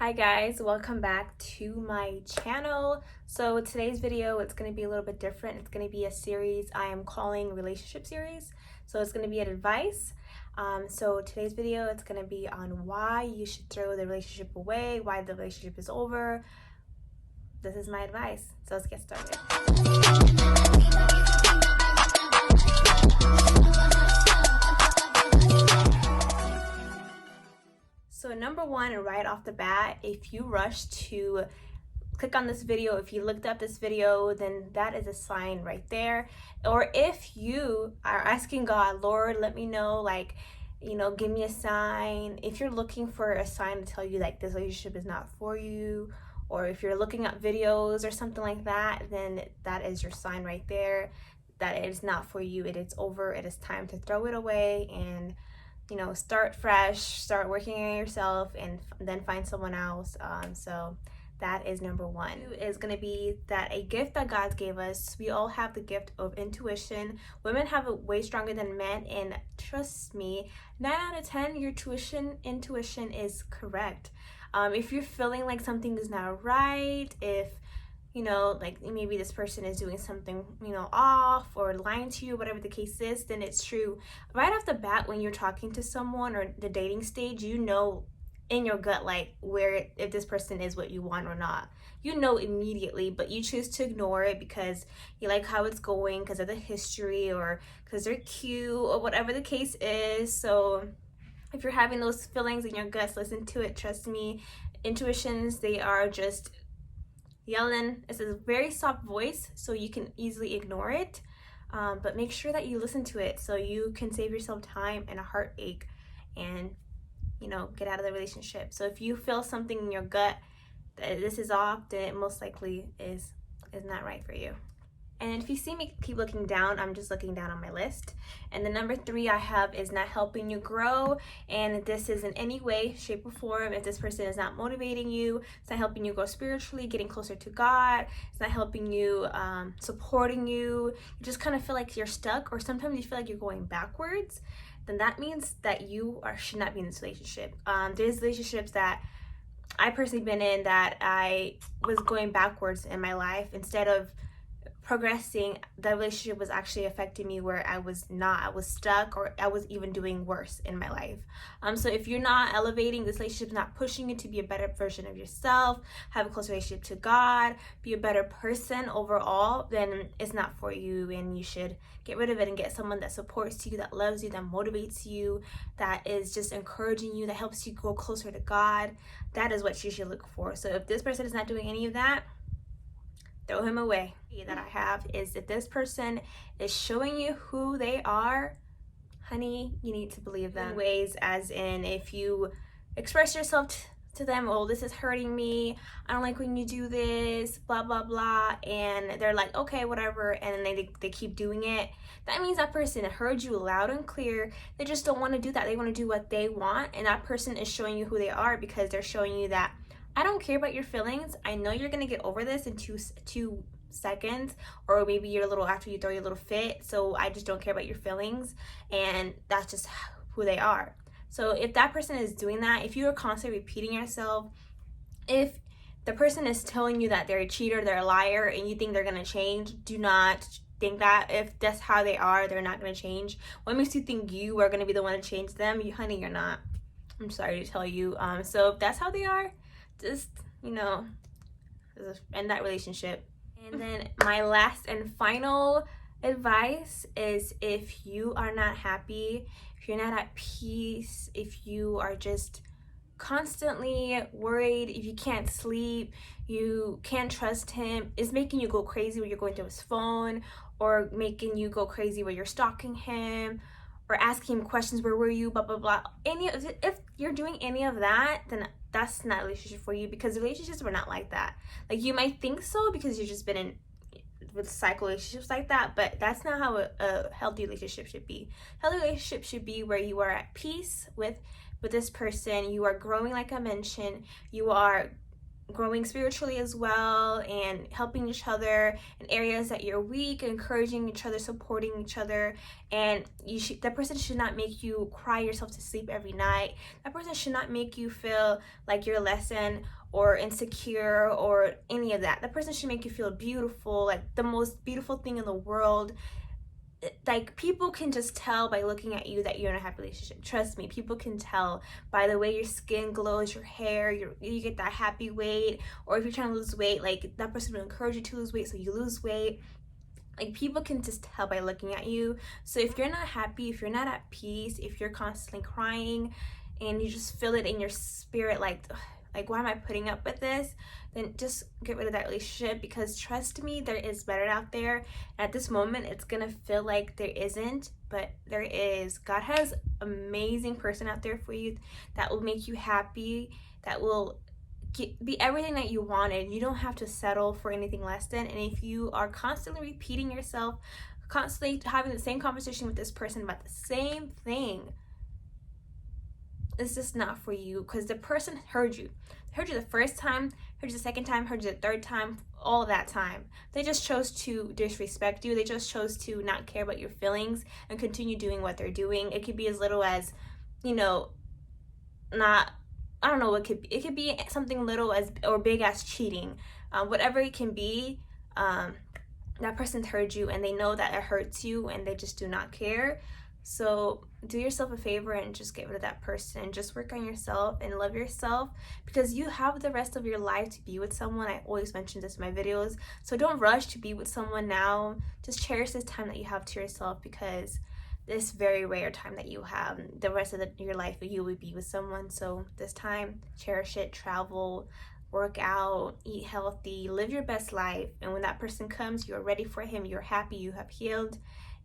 Hi guys, welcome back to my channel. So today's video, it's going to be a little bit different. It's going to be a series I am calling relationship series. So it's going to be an advice. So today's video, it's going to be on why you should throw the relationship away, why the relationship is over. This is my advice. So let's get started. So number one, right off the bat, if you rush to click on this video, if you looked up this video, then that is a sign right there. Or if you are asking God, Lord, let me know, give me a sign. If you're looking for a sign to tell you like this relationship is not for you, or if you're looking at videos or something like that, then that is your sign right there that it is not for you. It is over. It is time to throw it away and start fresh, start working on yourself, and then find someone else. So that is number one. Is going to be that a gift that God gave us, we all have the gift of intuition. Women have it way stronger than men, and trust me, 9 out of 10, your intuition is correct. If you're feeling like something is not right, if like maybe this person is doing something, off or lying to you, whatever the case is, then it's true. Right off the bat, when you're talking to someone or the dating stage, in your gut, like if this person is what you want or not. Immediately, but you choose to ignore it because you like how it's going, because of the history, or because they're cute, or whatever the case is. So if you're having those feelings in your guts, listen to it. Trust me, intuitions, they are just yelling. It's a very soft voice, so you can easily ignore it, but make sure that you listen to it so you can save yourself time and a heartache and get out of the relationship. So if you feel something in your gut that this is off, then it most likely is not right for you. And if you see me keep looking down, I'm just looking down on my list. And the number 3 I have is not helping you grow. And this is in any way, shape, or form. If this person is not motivating you, it's not helping you grow spiritually, getting closer to God, it's not helping you, supporting you, you just kind of feel like you're stuck, or sometimes you feel like you're going backwards, then that means that should not be in this relationship. There's relationships that I personally been in that I was going backwards in my life. Instead of progressing, the relationship was actually affecting me where I was stuck, or I was even doing worse in my life. So if you're not elevating, this relationship is not pushing you to be a better version of yourself, have a close relationship to God, be a better person overall, then it's not for you, and you should get rid of it and get someone that supports you, that loves you, that motivates you, that is just encouraging you, that helps you grow closer to God. That is what you should look for. So if this person is not doing any of that, throw him away. That I have is, if this person is showing you who they are, honey, you need to believe them. In ways, as in, if you express yourself to them, oh, this is hurting me, I don't like when you do this, blah blah blah, and they're like, okay, whatever, and then they keep doing it, that means that person heard you loud and clear. They just don't want to do that. They want to do what they want, and that person is showing you who they are, because they're showing you that I don't care about your feelings. I know you're gonna get over this in two seconds, or maybe you're a little after you throw your little fit. So I just don't care about your feelings, and that's just who they are. So if that person is doing that, if you are constantly repeating yourself, if the person is telling you that they're a cheater, they're a liar, and you think they're gonna change, do not think that. If that's how they are, they're not gonna change. What makes you think you are gonna be the one to change them? Honey, you're not. I'm sorry to tell you. So if that's how they are, just end that relationship. And then my last and final advice is, if you are not happy, if you're not at peace, if you are just constantly worried, if you can't sleep, you can't trust him, it's making you go crazy where you're going through his phone, or making you go crazy where you're stalking him, or asking him questions, where were you, blah blah blah, if you're doing any of that, then that's not a relationship for you, because relationships were not like that. Like, you might think so because you've just been with cycle relationships like that, but that's not how a healthy relationship should be. Healthy relationship should be where you are at peace with this person, you are growing, like I mentioned, you are growing spiritually as well, and helping each other in areas that you're weak, encouraging each other, supporting each other. And that person should not make you cry yourself to sleep every night. That person should not make you feel like you're less than or insecure or any of that. That person should make you feel beautiful, like the most beautiful thing in the world. Like, people can just tell by looking at you that you're in a happy relationship. Trust me, people can tell by the way your skin glows, your hair, you get that happy weight. Or if you're trying to lose weight, like, that person will encourage you to lose weight, so you lose weight. Like, people can just tell by looking at you. So if you're not happy, if you're not at peace, if you're constantly crying and you just feel it in your spirit, like why am I putting up with this, then just get rid of that relationship. Because trust me, there is better out there. At this moment, it's gonna feel like there isn't, but there is. God has amazing person out there for you that will make you happy, that will be everything that you wanted. You don't have to settle for anything less than. And if you are constantly repeating yourself, constantly having the same conversation with this person about the same thing, it's just not for you. Because the person heard you the first time, heard you the second time, heard you the third time, all that time. They just chose to disrespect you. They just chose to not care about your feelings and continue doing what they're doing. It could be as little as, not, I don't know what it could be something little as or big as cheating. Whatever it can be, that person heard you and they know that it hurts you and they just do not care. So do yourself a favor and just get rid of that person and just work on yourself and love yourself, because you have the rest of your life to be with someone. I always mention this in my videos. So don't rush to be with someone now. Just cherish this time that you have to yourself, because this very rare time that you have. The rest of your life you will be with someone. So this time, cherish it, travel, work out, eat healthy, live your best life. And when that person comes, you're ready for him, you're happy, you have healed.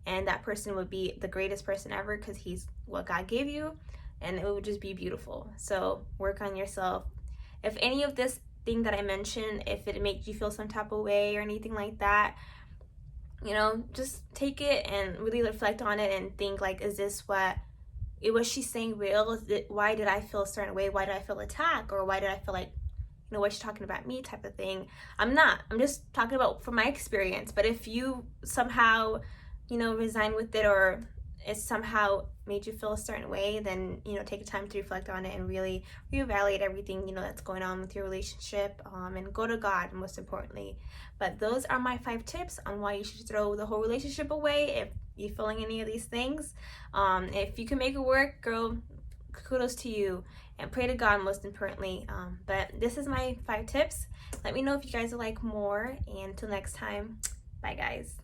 And that person would be the greatest person ever, because he's what God gave you, and it would just be beautiful. So work on yourself. If any of this thing that I mentioned, if it makes you feel some type of way or anything like that, just take it and really reflect on it and think, like, is this was she saying real? Why did I feel a certain way? Why did I feel attacked? Or why did I feel like, what's she talking about me type of thing? I'm just talking about from my experience. But if you somehow resign with it, or it somehow made you feel a certain way, then take the time to reflect on it and really reevaluate everything that's going on with your relationship, and go to God most importantly. But those are my 5 tips on why you should throw the whole relationship away if you're feeling any of these things. If you can make it work, girl, kudos to you, and pray to God most importantly. But this is my 5 tips. Let me know if you guys would like more, and until next time, bye guys.